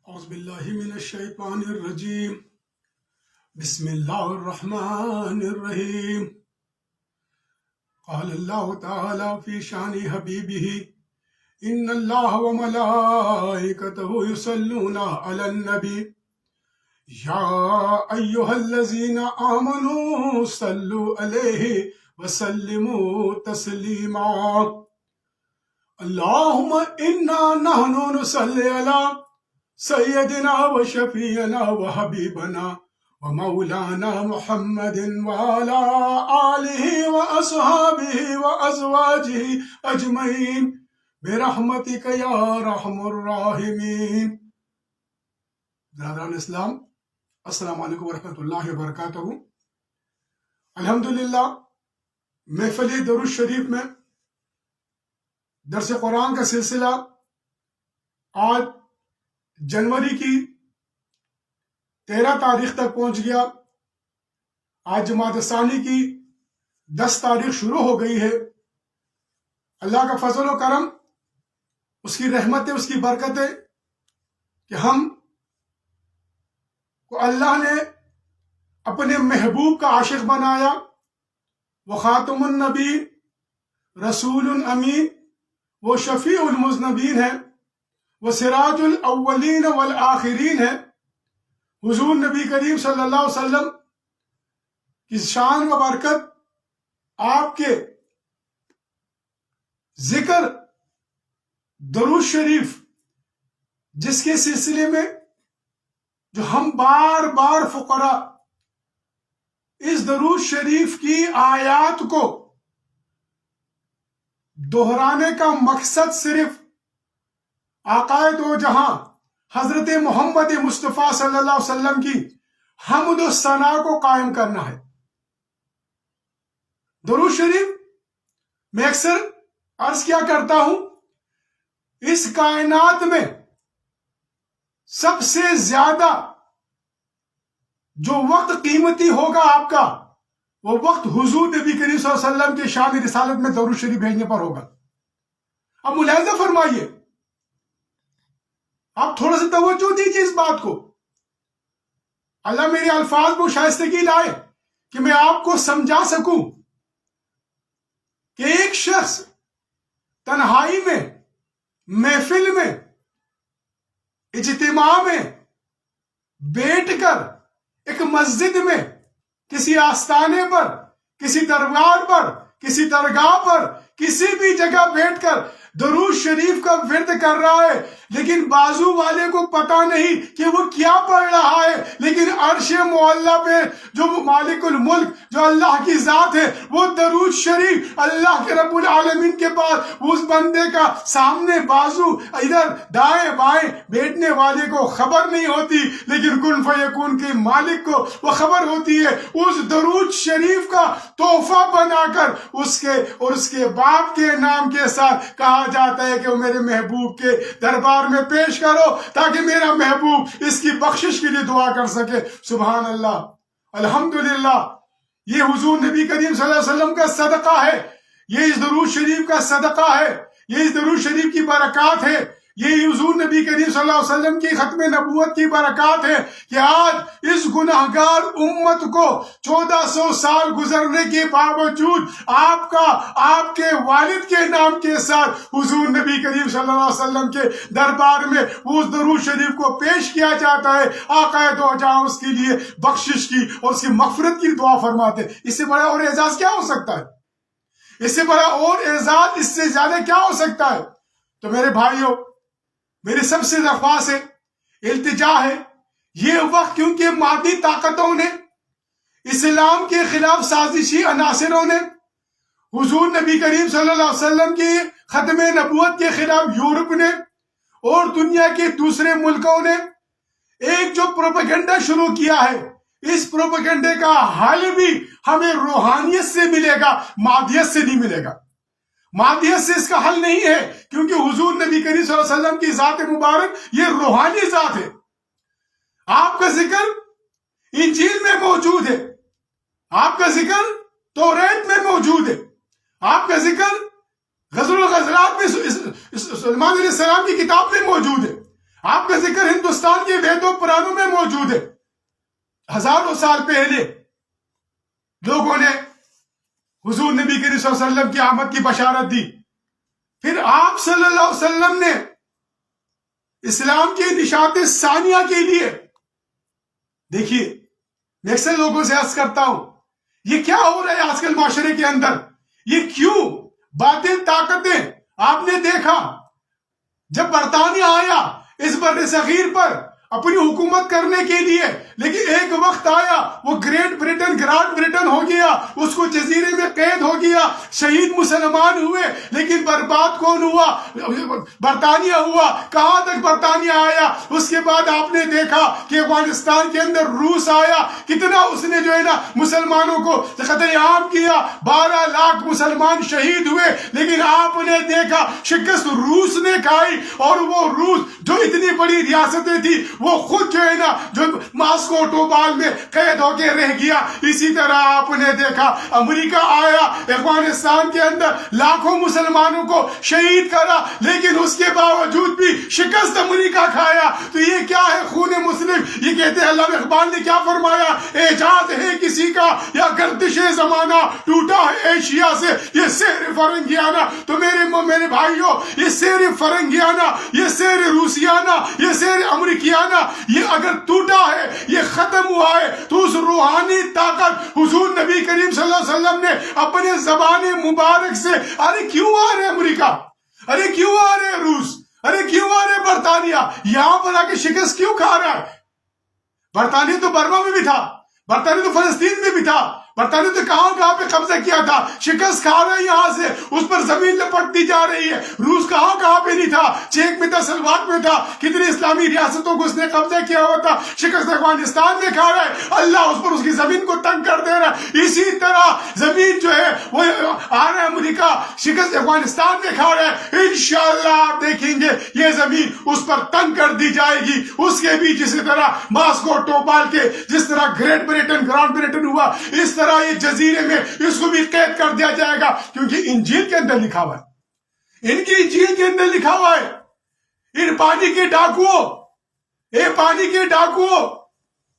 أعوذ بالله من الشيطان الرجيم. بسم الله الرحمن الرحيم. قال الله تعالى في شان حبيبه إن الله وملائكته يصلون على النبي يا أيها الذين آمنوا صلوا عليه وسلموا تسليما. اللهم إنا نحن نصلي على سيدنا وشفيعنا وحبيبنا ومولانا محمد وعلى آله وأصحابه وأزواجه أجمعين برحمتك يا أرحم الراحمين. برادران اسلام، السلام علیکم ورحمۃ اللہ وبرکاتہ. الحمدللہ محفل درود شریف میں درس قرآن کا سلسلہ آج جنوری کی 13 تاریخ تک پہنچ گیا. آج جماعت ثانی کی 10 تاریخ شروع ہو گئی ہے. اللہ کا فضل و کرم، اس کی رحمتیں، اس کی برکتیں کہ ہم کو اللہ نے اپنے محبوب کا عاشق بنایا. وہ خاتم النبی، رسول امین، وہ شفیع المذنبین ہے، وہ سراج الاولین والآخرین ہے. حضور نبی کریم صلی اللہ علیہ وسلم کی شان و برکت، آپ کے ذکر درود شریف، جس کے سلسلے میں جو ہم بار بار فقراء اس درود شریف کی آیات کو دہرانے کا مقصد صرف آقائے دو جہاں حضرت محمد مصطفیٰ صلی اللہ علیہ وسلم کی حمد و ثنا کو قائم کرنا ہے. درود شریف میں اکثر عرض کیا کرتا ہوں، اس کائنات میں سب سے زیادہ جو وقت قیمتی ہوگا آپ کا، وہ وقت حضور نبی کریم صلی اللہ علیہ وسلم کے شان رسالت میں درود شریف بھیجنے پر ہوگا. اب ملاحظہ فرمائیے، آپ تھوڑا سا توجہ دیجیے اس بات کو. اللہ میرے الفاظ کو شائستگی لائے کہ میں آپ کو سمجھا سکوں کہ ایک شخص تنہائی میں، محفل میں، اجتماع میں بیٹھ کر ایک مسجد میں، کسی آستانے پر، کسی دربار پر، کسی درگاہ پر، کسی بھی جگہ بیٹھ کر درود شریف کا ورد کر رہا ہے، لیکن بازو والے کو پتا نہیں کہ وہ کیا پڑھ رہا ہے. لیکن عرش معلیٰ پہ جو مالک الملک، جو اللہ کی ذات ہے، وہ درود شریف اللہ کے رب العالمین کے پاس اس بندے کا سامنے بازو ادھر دائیں بائیں بیٹھنے والے کو خبر نہیں ہوتی، لیکن کن فیکون کے مالک کو وہ خبر ہوتی ہے. اس درود شریف کا تحفہ بنا کر اس کے اور اس کے باپ کے نام کے ساتھ کہا جاتا ہے کہ وہ میرے محبوب کے دربار میں پیش کرو تاکہ میرا محبوب اس کی بخشش کے لیے دعا کر سکے. سبحان اللہ، الحمدللہ. یہ حضور نبی کریم صلی اللہ علیہ وسلم کا صدقہ ہے، یہ اس درود شریف کا صدقہ ہے، یہ اس درود شریف کی برکات ہے، یہ حضور نبی کریم صلی اللہ علیہ وسلم کی ختم نبوت کی برکات ہے کہ آج اس گناہگار امت کو 1400 سال گزرنے کے باوجود آپ کے والد کے نام کے ساتھ حضور نبی کریم صلی اللہ علیہ وسلم کے دربار میں اس درود شریف کو پیش کیا جاتا ہے. آقا دو جہاں اس کے لیے بخشش کی اور اس کی مغفرت کی دعا فرماتے ہیں. اس سے بڑا اور اعزاز کیا ہو سکتا ہے؟ اس سے بڑا اور اعزاز، اس سے زیادہ کیا ہو سکتا ہے؟ تو میرے بھائیوں، میری سب سے درخواست ہے، التجا ہے، یہ وقت کیونکہ مادی طاقتوں نے، اسلام کے خلاف سازشی عناصروں نے، حضور نبی کریم صلی اللہ علیہ وسلم کی ختم نبوت کے خلاف یورپ نے اور دنیا کے دوسرے ملکوں نے ایک جو پروپیگنڈا شروع کیا ہے، اس پروپیگنڈے کا حل بھی ہمیں روحانیت سے ملے گا، مادیت سے نہیں ملے گا. مادیت سے اس کا حل نہیں ہے، کیونکہ حضور نبی کریم صلی اللہ علیہ وسلم کی ذات مبارک یہ روحانی ذات ہے. آپ کا ذکر انجیل میں موجود ہے، آپ کا ذکر توریت میں موجود ہے، آپ کا ذکر غزل الغزلات میں سلیمان علیہ السلام کی کتاب میں موجود ہے. آپ کا ذکر ہندوستان کے ویدوں پرانوں میں موجود ہے. ہزاروں سال پہلے لوگوں نے حضور نبی کریم صلی اللہ علیہ وسلم کی آمد کی بشارت دی. پھر آپ صلی اللہ علیہ وسلم نے اسلام کے نشات ثانیہ کے لیے، دیکھیے میں اکثر لوگوں سے عرض کرتا ہوں یہ کیا ہو رہا ہے آج کل معاشرے کے اندر، یہ کیوں باطل طاقتیں. آپ نے دیکھا جب برطانیہ آیا اس بر صغیر پر اپنی حکومت کرنے کے لیے، لیکن ایک وقت آیا وہ گریٹ برٹن ہو گیا، اس کو جزیرے میں قید ہو گیا، شہید مسلمان ہوئے، لیکن برباد کون ہوا؟ برطانیہ ہوا. کہاں تک برطانیہ آیا؟ اس کے بعد آپ نے دیکھا کہ افغانستان کے اندر روس آیا، کتنا اس نے جو ہے نا مسلمانوں کو قتل عام کیا، 12 لاکھ مسلمان شہید ہوئے. لیکن آپ نے دیکھا شکست روس نے کھائی، اور وہ روس جو اتنی بڑی ریاستیں تھی وہ خود جو ہے نا جو ماسکو ٹوپال میں قید ہو کے رہ گیا. اسی طرح آپ نے دیکھا امریکہ آیا، افغانستان کے اندر لاکھوں مسلمانوں کو شہید کرا، لیکن اس کے باوجود بھی شکست امریکہ کھایا. تو یہ کیا ہے؟ خون مسلم. یہ کہتے ہیں علامہ اقبال نے کیا فرمایا؟ اعجاز ہے کسی کا یا گردش زمانہ، ٹوٹا ہے ایشیا سے یہ سیر فرنگیانہ. تو میرے بھائیوں، یہ سیر فرنگیانہ، یہ سیر روسیانہ، یہ سیر امریکیانہ، یہ اگر ٹوٹا ہے، یہ ختم ہوا ہے، تو اس روحانی طاقت حضور نبی کریم صلی اللہ علیہ وسلم نے اپنے زبان مبارک سے، ارے کیوں آ رہے امریکہ، ارے کیوں آ رہے روس، ارے کیوں آ رہے برطانیہ، یہاں پر آ کے شکست کیوں کھا رہا ہے؟ برطانیہ تو برما میں بھی تھا، برطانیہ تو فلسطین میں بھی تھا، برطانیہ تو کہاں پہ قبضہ کیا تھا، شکست کھا رہا ہے یہاں سے، اس پر زمین لپٹتی جا رہی ہے. روس کہاں پہ نہیں تھا، چیک میں تھا، سلواک میں تھا، کتنی اسلامی ریاستوں کو اس نے قبضہ کیا ہوا تھا. شکست افغانستان میں کھا رہا ہے، اللہ اس پر اس کی زمین کو تنگ کر دے رہا ہے. اسی طرح زمین جو ہے وہ آ رہا ہے امریکہ، شکست افغانستان میں کھا رہا ہے. انشاءاللہ آپ دیکھیں گے یہ زمین اس پر تنگ کر دی جائے گی. اس کے بھی جسی طرح ماسکو ٹوپال کے جس طرح گریٹ برٹن ہوا، اس طرح یہ جزیرے میں اس کو بھی قید کر دیا جائے گا. کیونکہ انجیل کے اندر لکھا ہوا ہے، ان کی انجیل کے اندر لکھا ہوا ہے، ان پانی کے ڈاکوؤں،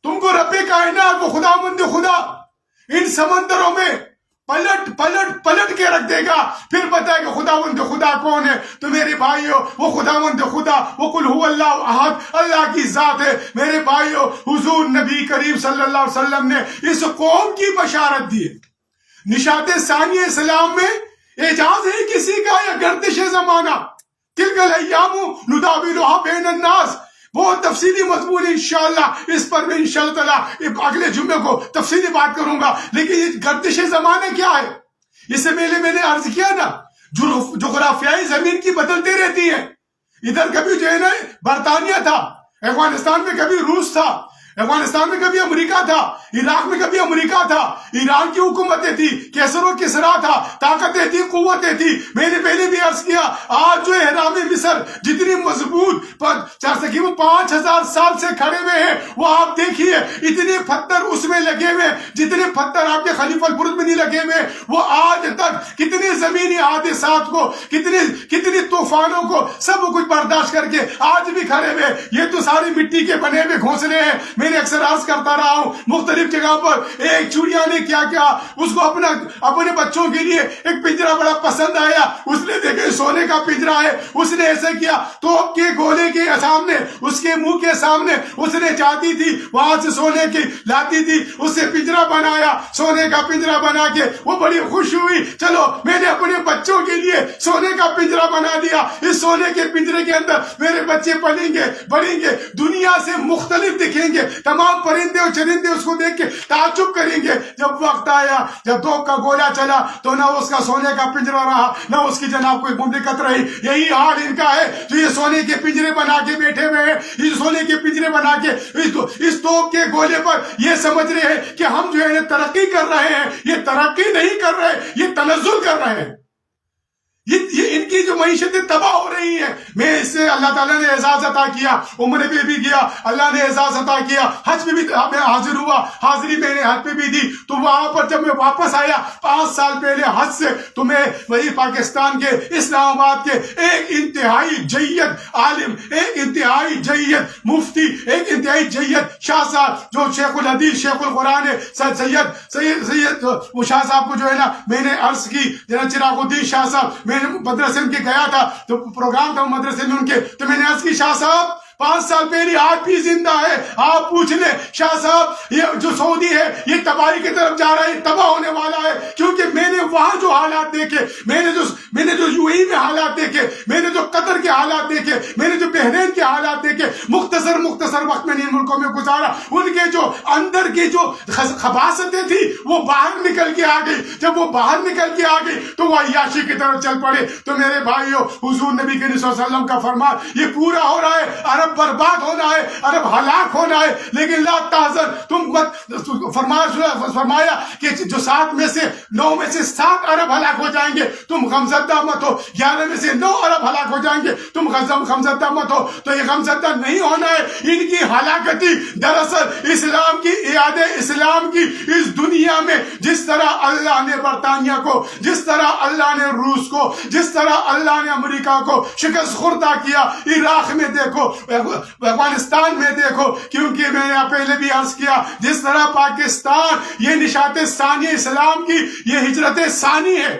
تم کو رب کائنات کو خدا ان سمندروں میں پلٹ کے رکھ دے گا. پھر بتائے کہ خدا کون ہے؟ تو میرے بھائیوں، وہ خدا وہ قل هو اللہ احد، اللہ کی ذات ہے. میرے بھائیوں، حضور نبی کریم صلی اللہ علیہ وسلم نے اس قوم کی بشارت دی. نشات ثانی اسلام میں اعجاز ہے کسی کا یا گردش زمانہ؟ تلک الایام نداولها بین الناس. بہت تفصیلی مضمون انشاءاللہ، اس پر میں انشاءاللہ تعالی اگلے جمعے کو تفصیلی بات کروں گا. لیکن یہ گردش زمانہ کیا ہے؟ اس سے پہلے میں نے عرض کیا نا، جغرافیائی زمین کی بدلتے رہتی ہے. ادھر کبھی جو ہے نا برطانیہ تھا، افغانستان میں کبھی روس تھا، افغانستان میں کبھی امریکہ تھا، عراق میں کبھی امریکہ تھا، ایران کی حکومتیں تھی، کیسر و کسرا تھا، طاقتیں تھی، قوتیں تھی. میں نے پہلے بھی عرض کیا، آج جو احرام مصر جتنی مضبوط 5000 سال سے کھڑے ہوئے ہیں، وہ آپ دیکھیے اتنے پتھر اس میں لگے ہوئے، جتنے پتھر آپ کے خلیفہ البرج میں نہیں لگے ہوئے، وہ آج تک کتنے زمینی حادثات کو، کتنے طوفانوں کو سب کچھ برداشت کر کے آج بھی کھڑے ہوئے. یہ تو ساری مٹی کے بنے ہوئے گھونسلے ہیں. میں نے اکثر عرض کرتا رہا ہوں مختلف جگہ پر، ایک چڑیا نے کیا اس کو اپنے بچوں کے لیے ایک پنجرا بڑا پسند آیا. اس نے دیکھا سونے کا پنجرا ہے، اس نے ایسے کیا، توپ کے گولے کے سامنے، اس کے منہ کے سامنے اس نے جاتی تھی، وہاں سے سونے کی لاتی تھی، اس سے پنجرا بنایا، سونے کا پنجرا بنا کے وہ بڑی خوش ہوئی. چلو میں نے اپنے بچوں کے لیے سونے کا پنجرا بنا دیا، اس سونے کے پنجرے کے اندر میرے بچے پلیں گے، بڑھیں گے، دنیا سے مختلف دکھیں گے، تمام پرندے اور چرندے اس کو دیکھ کے تعجب کریں گے. جب وقت آیا، جب توپ کا گولا چلا، تو نہ اس کا سونے کا پنجرا رہا، نہ اس کی جناب کوئی مملکت رہی. یہی حال ان کا ہے جو یہ سونے کے پنجرے بنا کے بیٹھے ہوئے ہیں. یہ سونے کے پنجرے بنا کے اس توپ کے گولے پر یہ سمجھ رہے ہیں کہ ہم جو ہے ترقی کر رہے ہیں. یہ ترقی نہیں کر رہے، یہ تنزل کر رہے ہیں. یہ ان کی جو معیشتیں تباہ ہو رہی ہیں، میں اس سے اللہ تعالیٰ نے اعزاز عطا کیا، عمرے پہ بھی گیا، اللہ نے اعزاز عطا کیا، حج پہ بھی میں حاضر ہوا، حاضری میں نے حج پہ بھی دی، تو وہاں پر جب میں واپس آیا 5 سال پہلے حج سے، تو میں وہی پاکستان کے اسلام آباد کے ایک انتہائی جید عالم، ایک انتہائی جید مفتی، ایک انتہائی جید شاہ صاحب جو شیخ الحدیث شیخ القرآن ہے، سید وہ شاہ صاحب کو جو ہے نا میں نے عرض کی، جناب چراغ الدین شاہ صاحب، میں نے مدرسے ان کے گیا تھا، تو پروگرام تھا مدرسے میں ان کے، تو میں نے عرض کی شاہ صاحب 5 سال پہلے آج بھی زندہ ہے، آپ پوچھ لیں شاہ صاحب یہ جو سعودی ہے یہ تباہی کی طرف جا رہا ہے، تباہ ہونے والا ہے، کیونکہ میں نے وہاں جو حالات دیکھے، میں نے جو یو اے میں حالات دیکھے، میں نے جو قطر کے حالات دیکھے، میں نے جو بحرین کے حالات دیکھے، مختصر وقت میں ان ملکوں میں گزارا، ان کے جو اندر کی جو خباثتیں تھی وہ باہر نکل کے آ گئی، جب وہ باہر نکل کے آ گئی تو وہ عیاشی کی طرف چل پڑے۔ تو میرے بھائیو، حضور نبی کریم صلی اللہ علیہ وسلم کا فرمان یہ پورا ہو رہا ہے، عرب برباد ہونا ہے، عرب ہلاک ہونا ہے، لیکن لا تحزن، تم مت فرمایا کہ جو 7 میں سے 9 میں سے 7 عرب ہلاک ہو جائیں گے، تم غمزدہ مت ہو، 11 میں سے 9 عرب ہلاک ہو جائیں گے، تم غمزدہ مت ہو۔ تو یہ غمزدہ نہیں ہونا ہے، ان کی ہلاکتی دراصل اسلام کی اعادہ اسلام کی اس دنیا میں، جس طرح اللہ نے برطانیہ کو، جس طرح اللہ نے روس کو، جس طرح اللہ نے امریکہ کو شکست خوردہ کیا، عراق میں دیکھو، افغانستان میں دیکھو، کیونکہ میں نے پہلے بھی عرض کیا، جس طرح پاکستان یہ نشاط ثانی اسلام کی یہ ہجرت ثانی ہے،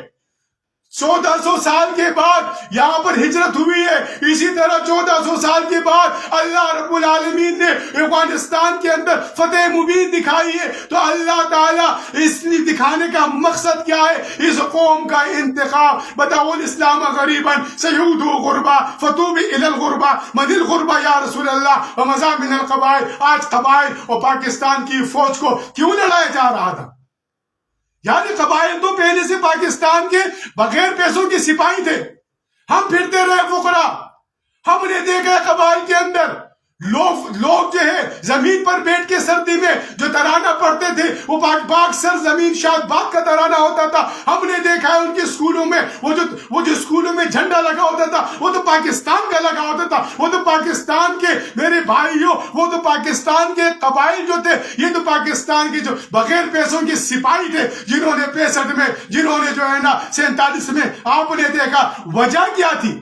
1400 سال کے بعد یہاں پر ہجرت ہوئی ہے، اسی طرح 1400 سال کے بعد اللہ رب العالمین نے افغانستان کے اندر فتح مبین دکھائی ہے۔ تو اللہ تعالیٰ اس لیے دکھانے کا مقصد کیا ہے؟ اس قوم کا انتخاب، بدأوا الاسلام غریبا سیعودوا غربا فتوب الی الغربا من الغربا یا رسول اللہ ومضى من القبائل۔ آج قبائل اور پاکستان کی فوج کو کیوں لڑایا جا رہا تھا؟ یعنی قبائل تو پہلے سے پاکستان کے بغیر پیسوں کے سپاہی تھے، ہم پھرتے رہے فقراء، ہم نے دیکھا قبائل کے اندر لوگ جو ہے زمین پر بیٹھ کے سردی میں جو ترانہ پڑھتے تھے وہ پاک سر زمین شاد باغ کا ترانہ ہوتا تھا۔ ہم نے دیکھا ہے ان کے اسکولوں میں وہ جو اسکولوں میں جھنڈا لگا ہوتا تھا وہ تو پاکستان کا لگا ہوتا تھا، وہ تو پاکستان کے میرے بھائیوں، وہ تو پاکستان کے قبائل جو تھے، یہ تو پاکستان کے جو بغیر پیسوں کے سپاہی تھے، جنہوں نے 65 میں، جنہوں نے جو ہے نا 47 میں، آپ نے دیکھا وجہ کیا تھی؟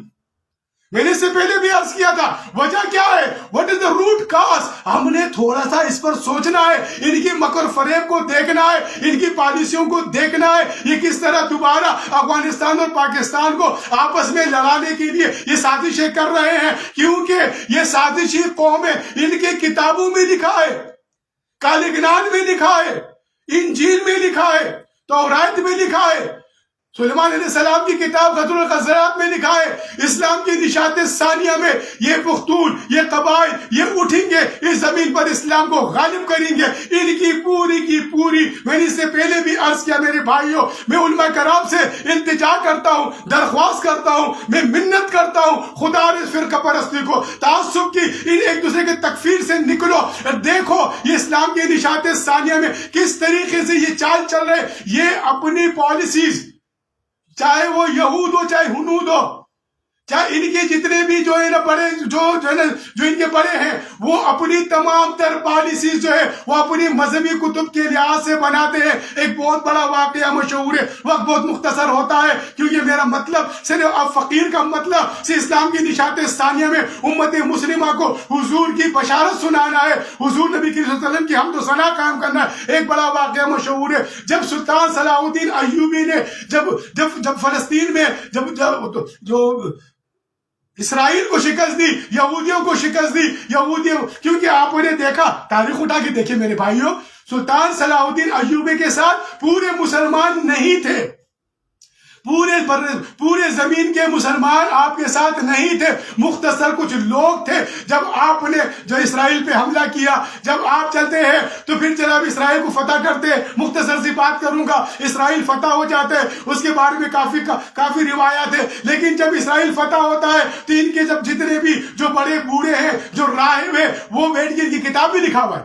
میں نے اس سے پہلے بھی عرض کیا تھا وجہ کیا ہے، what is the root cause؟ ہم نے تھوڑا سا اس پر سوچنا ہے، ان کی مکر فریب کو دیکھنا ہے، ان کی پالیسیوں کو دیکھنا ہے، یہ کس طرح دوبارہ افغانستان اور پاکستان کو آپس میں لڑانے کے لیے یہ سازشیں کر رہے ہیں، کیونکہ یہ سازشی قوم ہے، ان کے کتابوں میں لکھا ہے، کالگنان میں لکھا ہے، انجیل میں لکھا ہے، تورات میں لکھا ہے، سلیمان علیہ السلام کی کتاب غزل الغزرات میں لکھا ہے، اسلام کی نشاط ثانیہ میں یہ پختون، یہ قبائل، یہ اٹھیں گے، اس زمین پر اسلام کو غالب کریں گے، ان کی پوری میں نے اس سے پہلے بھی عرض کیا میرے بھائیوں، میں علماء کرام سے التجا کرتا ہوں، درخواست کرتا ہوں، میں منت کرتا ہوں، خدا نے اس فرقہ پرستی کو، تعصب کی، ان ایک دوسرے کے تکفیر سے نکلو، دیکھو یہ اسلام کی نشاط ثانیہ میں کس طریقے سے یہ چال چل رہے، یہ اپنی پالیسیز، چاہے وہ یہود ہو چاہے ہنود ہو، چاہے ان کے جتنے بھی جو ہے نا بڑے جو ان کے بڑے ہیں، وہ اپنی تمام تر پالیسیز جو ہے وہ اپنی مذہبی کتب کے لحاظ سے بناتے ہیں۔ ایک بہت بڑا واقعہ مشہور ہے، وقت بہت مختصر ہوتا ہے کیونکہ میرا مطلب صرف اب فقیر کا مطلب سے اسلام کی نشاط ثانیہ میں امت مسلمہ کو حضور کی بشارت سنانا ہے، حضور نبی صلی اللہ علیہ وسلم کی حمد و ثنا قائم کرنا ہے۔ ایک بڑا واقعہ مشہور ہے، جب سلطان صلاح الدین ایوبی نے جب فلسطین میں جو اسرائیل کو شکست دی، یہودیوں کو شکست دی، کیونکہ آپ نے دیکھا، تاریخ اٹھا کے دیکھیں میرے بھائیوں، سلطان صلاح الدین ایوبی کے ساتھ پورے مسلمان نہیں تھے، پورے زمین کے مسلمان آپ کے ساتھ نہیں تھے، مختصر کچھ لوگ تھے۔ جب آپ نے جو اسرائیل پہ حملہ کیا، جب آپ چلتے ہیں تو پھر جناب اسرائیل کو فتح کرتے، مختصر سی بات کروں گا، اسرائیل فتح ہو جاتے، اس کے بارے میں کافی روایات ہے، لیکن جب اسرائیل فتح ہوتا ہے تو ان کے جب جتنے بھی جو بڑے بوڑھے ہیں، جو راہب ہیں، وہ بیٹھ کے ان کی کتاب بھی لکھا ہوا ہے،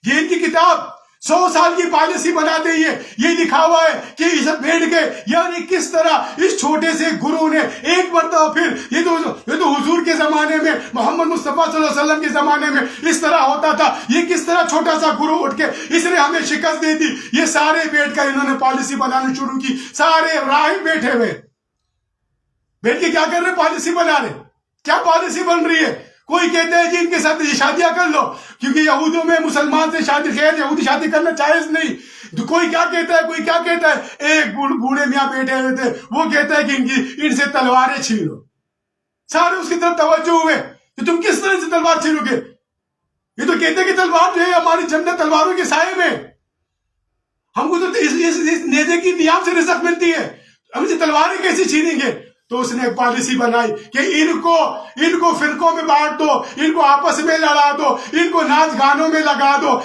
یہ ان کی کتاب 100 سال کی پالیسی بنا دیں یہ لکھا ہوا ہے کہ اس بیٹھ کے، یعنی کس طرح اس چھوٹے سے گروہ نے ایک مرتبہ پھر یہ تو حضور کے زمانے میں، محمد مصطفیٰ صلی اللہ علیہ وسلم کے زمانے میں اس طرح ہوتا تھا، یہ کس طرح چھوٹا سا گروہ اٹھ کے اس نے ہمیں شکست دے دی. یہ سارے بیٹھ کر انہوں نے پالیسی بنانی شروع کی، سارے راہب بیٹھے ہوئے بیٹھ کے کیا کر رہے؟ پالیسی بنا رہے. کیا پالیسی بن رہی ہے؟ کوئی کہتے ہیں کہ ان کے ساتھ شادیاں کر لو، کیونکہ یہودوں میں مسلمان سے شادی، خیر یہودی شادی کرنا جائز نہیں. کوئی کیا کہتا ہے، کوئی کیا کہتا ہے. ایک بوڑھے میاں بیٹھے ہوئے تھے، وہ کہتا ہے کہ ان سے تلواریں چھینو. سارے اس کی طرف توجہ ہوئے کہ تم کس طرح سے تلوار چھینو گے. یہ تو کہتے ہیں کہ تلوار جو ہے ہماری جنت تلواروں کے سائے میں، ہم کو تو اس نیزے کی نیام سے رزق ملتی ہے، ہم سے تلواریں کیسے چھینیں گے. تو اس نے پالیسی بنائی کہ ان کو فرقوں میں بانٹ دو، ان کو آپس میں لڑا دو، ان کو ناچ گانوں میں لگا دو.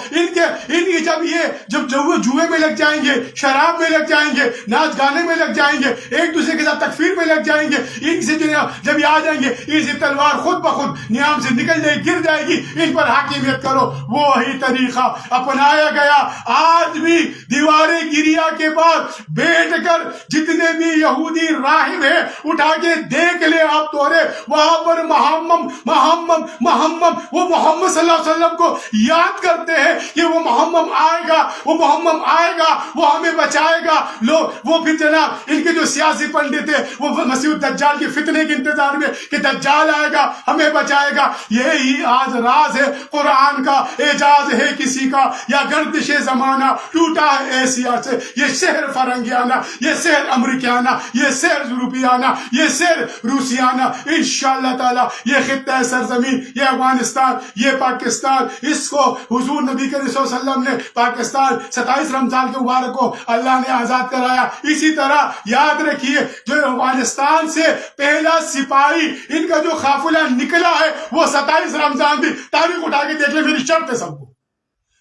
جب جوئے میں لگ جائیں گے، شراب میں لگ جائیں گے، ناچ گانے میں لگ جائیں گے، ایک دوسرے کے ساتھ تکفیر میں لگ جائیں گے، ان سے جب یہ آ جائیں گے، ان سے تلوار خود بخود نیام سے نکل جائے گی، گر جائے گی. ان پر حاکمیت کرو. وہی طریقہ اپنایا گیا. آج بھی دیوارے گریا کے بعد بیٹھ کر جتنے بھی یہودی راہب ہیں اٹھا کے دیکھ لے آپ تورے، وہاں پر محمد وہ محمد صلی اللہ علیہ وسلم کو یاد کرتے ہیں کہ وہ محمد آئے گا، وہ ہمیں بچائے گا. وہ پھر جناب ان کے جو سیاسی پنڈت ہیں وہ مسیح الدجال کے فتنے کے انتظار میں کہ دجال آئے گا ہمیں بچائے گا. یہی آج راز ہے قرآن کا. اعجاز ہے کسی کا یا گردش زمانہ ٹوٹا ہے ایشیا سے. یہ شہر فرنگیانہ، یہ شہر امریکیانہ، یہ شہر یورپیانہ، یہ شہر روسیانہ. انشاءاللہ تعالی یہ خطہ سرزمین، یہ افغانستان، یہ پاکستان، اس کو حضور نبی کریم صلی اللہ علیہ وسلم نے پاکستان 27 رمضان کے مبارک کو اللہ نے آزاد کرایا. اسی طرح یاد رکھیے جو افغانستان سے پہلا سپاہی ان کا جو قافلہ نکلا ہے وہ 27 رمضان بھی. تاریخ اٹھا کے دیکھ لے، میری شرط ہے سب کو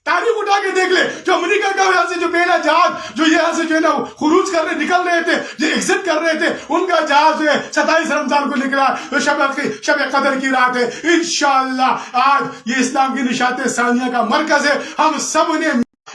تاریخ اٹھا کے دیکھ لے. جو امریکہ کا یہاں سے جو پہلا جہاز جو یہاں سے جو ہے نا خروج کر رہے نکل رہے تھے، جو ایگزٹ کر رہے تھے، ان کا جہاز جو ہے 27 رمضان کو نکلا. جو شب قدر کی رات ہے. انشاءاللہ آج یہ اسلام کی نشاط ثانیہ کا مرکز ہے. ہم سب نے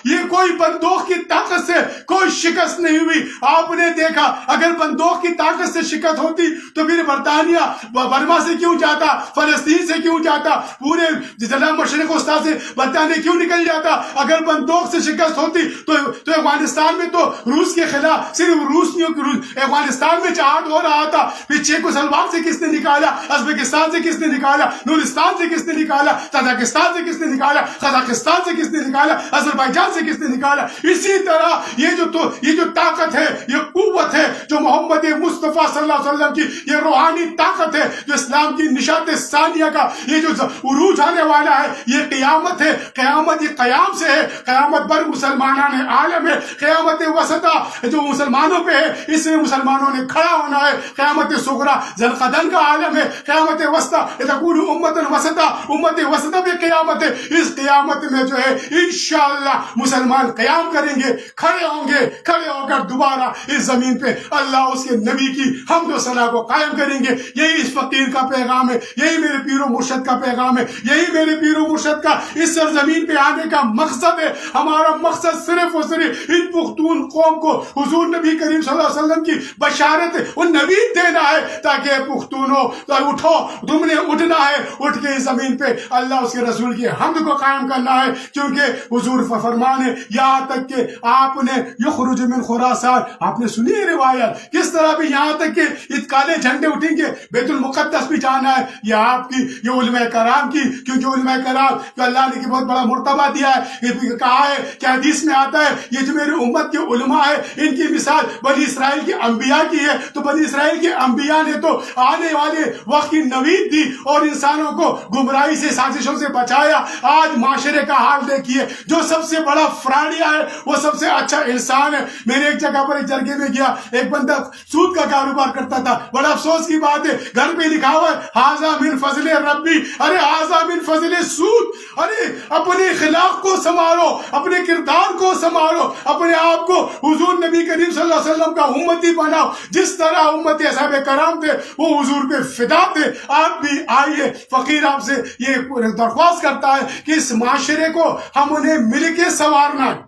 یہ کوئی بندوق کی طاقت سے کوئی شکست نہیں ہوئی. آپ نے دیکھا اگر بندوق کی طاقت سے شکست ہوتی تو پھر برطانیہ برما سے کیوں جاتا، فلسطین سے کیوں جاتا، پورے جنوب مشرق وسطیٰ سے برطانیہ کیوں نکل جاتا. اگر بندوق سے شکست ہوتی تو افغانستان میں تو روس کے خلاف صرف روس نہیں، افغانستان میں جہاد ہو رہا تھا. پھر چیک و سلوان سے کس نے نکالا، ازبکستان سے کس نے نکالا، نورستان سے کس نے نکالا، تاجکستان سے کس نے نکالا، قزاقستان سے کس نے نکالا، آذربائیجان سے کس نے نکالا. اسی طرح یہ جو طاقت ہے، یہ قوت ہے جو محمد مصطفیٰ صلی اللہ علیہ وسلم کی یہ روحانی طاقت ہے جو اسلام کی نشاط ثانیہ کا یہ جو عروج آنے والا ہے. یہ قیامت ہے. قیامت یہ قیام سے ہے. قیامت پر مسلمانان عالم ہے. قیامت وسطی جو مسلمانوں پہ ہے اس میں مسلمانوں نے کھڑا ہونا ہے. قیامت صغریٰ ذوالقدر کا عالم ہے. قیامت وسطی تکون امت وسطی، امت وسطی پہ قیامت ہے. اس قیامت میں جو ہے انشاءاللہ مسلمان قیام کریں گے، کھڑے ہوں گے، کھڑے ہو کر دوبارہ اس زمین پہ اللہ اس کے نبی کی حمد و ثنا کو قائم کریں گے. یہی اس فقیر کا پیغام ہے، یہی میرے پیر و مرشد کا پیغام ہے، یہی میرے پیر و مرشد کا اس سرزمین پہ آنے کا مقصد ہے. ہمارا مقصد صرف اور صرف ان پختون قوم کو حضور نبی کریم صلی اللہ علیہ وسلم کی بشارت اور نوید دینا ہے تاکہ پختونوں اٹھو، تم نے اٹھنا ہے. اٹھ کے اس زمین پہ اللہ اس کے رسول کی حمد کو قائم کرنا ہے. کیونکہ حضور فرمان ہے یہاں تک کہ آپ نے یخرج من خراسان، آپ نے سنی ہے روایت کس طرح بھی یہاں تک کہ کالے جھنڈے اٹھیں گے، بیت المقدس بھی جانا ہے. یہ آپ کی، یہ علماء کرام کی، کیونکہ علماء کرام جو اللہ نے بہت بڑا مرتبہ دیا ہے. یہ کہا ہے کہ حدیث میں آتا ہے یہ جو میری امت کے علماء ہے ان کی مثال بنی اسرائیل کے انبیاء کی ہے. تو بنی اسرائیل کے انبیاء نے تو آنے والے وقت کی نوید دی اور انسانوں کو گمراہی سے، سازشوں سے بچایا. آج معاشرے کا حال دیکھیے، جو سب سے بڑا فراڈیا ہے وہ سب سے اچھا انسان ہے. میں نے ایک جگہ پر ایک جرگے میں گیا، ایک بندہ سود کا کاروبار کرتا تھا. بڑا افسوس کی بات ہے گھر پہ لکھا ہوا ہے ھذا من فضل ربی. ارے ھذا من فضل سود. ارے اپنے اخلاق کو سنبھالو، اپنے کردار کو سنبھالو، اپنے آپ کو حضور نبی کریم صلی اللہ علیہ وسلم کا امتی بناؤ. جس طرح امت اصحاب کرام تھے وہ حضور پہ فدا تھے. آپ بھی آئیے. فقیر آپ سے یہ درخواست کرتا ہے کہ اس معاشرے کو ہم انہیں مل کے سنوارنا ہے.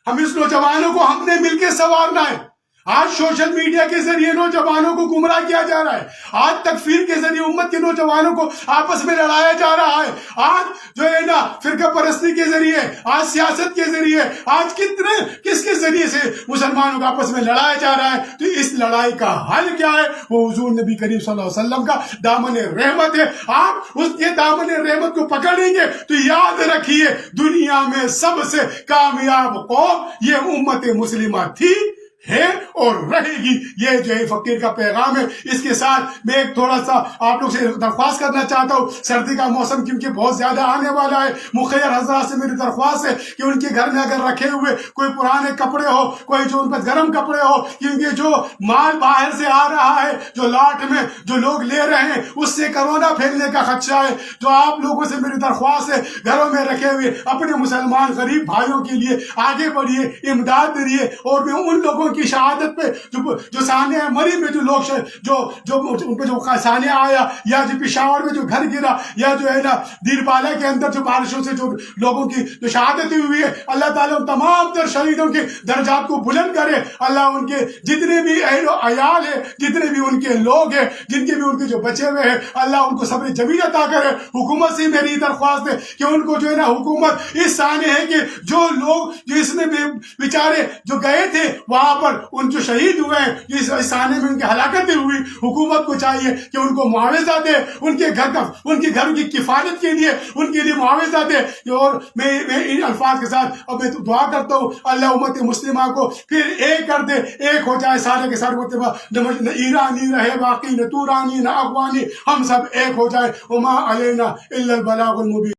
ہم اس نوجوانوں کو ہم نے مل کے سنوارنا ہے. آج سوشل میڈیا کے ذریعے نوجوانوں کو گمراہ کیا جا رہا ہے. آج تکفیر کے ذریعے امت کے نوجوانوں کو آپس میں لڑایا جا رہا ہے. آج جو ہے نا فرقہ پرستی کے ذریعے, آج سیاست کے ذریعے, آج کس کے ذریعے سے مسلمانوں کو آپس میں لڑایا جا رہا ہے. تو اس لڑائی کا حل کیا ہے؟ وہ حضور نبی کریم صلی اللہ علیہ وسلم کا دامن رحمت ہے. آپ اس کے دامن رحمت کو پکڑیں گے تو یاد رکھیے دنیا میں سب سے کامیاب قوم یہ امت مسلمہ تھی, ہے اور رہے گی. یہ جو ہے فقیر کا پیغام ہے. اس کے ساتھ میں ایک تھوڑا سا آپ لوگ سے درخواست کرنا چاہتا ہوں. سردی کا موسم کیونکہ بہت زیادہ آنے والا ہے, مخیر حضرات سے میری درخواست ہے کہ ان کے گھر میں اگر رکھے ہوئے کوئی پرانے کپڑے ہو, کوئی جو ان پر گرم کپڑے ہو, کیونکہ جو مال باہر سے آ رہا ہے, جو لاٹ میں جو لوگ لے رہے ہیں, اس سے کرونا پھیلنے کا خدشہ ہے. جو آپ لوگوں سے میری درخواست ہے گھروں میں رکھے ہوئے اپنے مسلمان غریب بھائیوں کے لیے آگے بڑھیے, امداد دیجیے. اور میں ان لوگوں کی شہادت پہ جو سانحہ مری میں جو لوگ جو ان پہ جو سانحہ آیا, یا جو پشاور میں جو گھر گرا, یا جو ہے نا دیر بالا کے اندر جو بارشوں سے جو لوگوں کی جو شہادتیں ہوئی ہے, اللہ تعالیٰ ان تمام تر شہیدوں کے درجات کو بلند کرے. اللہ ان کے جتنے بھی اہل و عیال ہیں, جتنے بھی ان کے لوگ ہیں, جن کے بھی ان کے جو بچے ہوئے ہیں, اللہ ان کو صبر جمیل عطا کرے. حکومت سے میری درخواست ہے کہ ان کو جو ہے نا حکومت اس سانحے ہے کہ جو لوگ جو اس میں بیچارے جو گئے تھے وہاں پر ان جو شہید ہوئے ہیں, جس سانحے میں ان کی ہلاکتیں ہوئی, حکومت کو چاہیے کہ ان کو معاوضہ دے, ان کے گھر کی کفالت کے لیے ان کے لیے معاوضہ دے. اور میں ان الفاظ کے ساتھ اب میں دعا کرتا ہوں اللہ امت مسلمہ کو پھر ایک کر دے, ایک ہو جائے سارے کے سارے. نہ ایرانی رہے باقی, نہ تورانی, نہ افغانی, ہم سب ایک ہو جائے. وما علینا الا البلاغ المبین.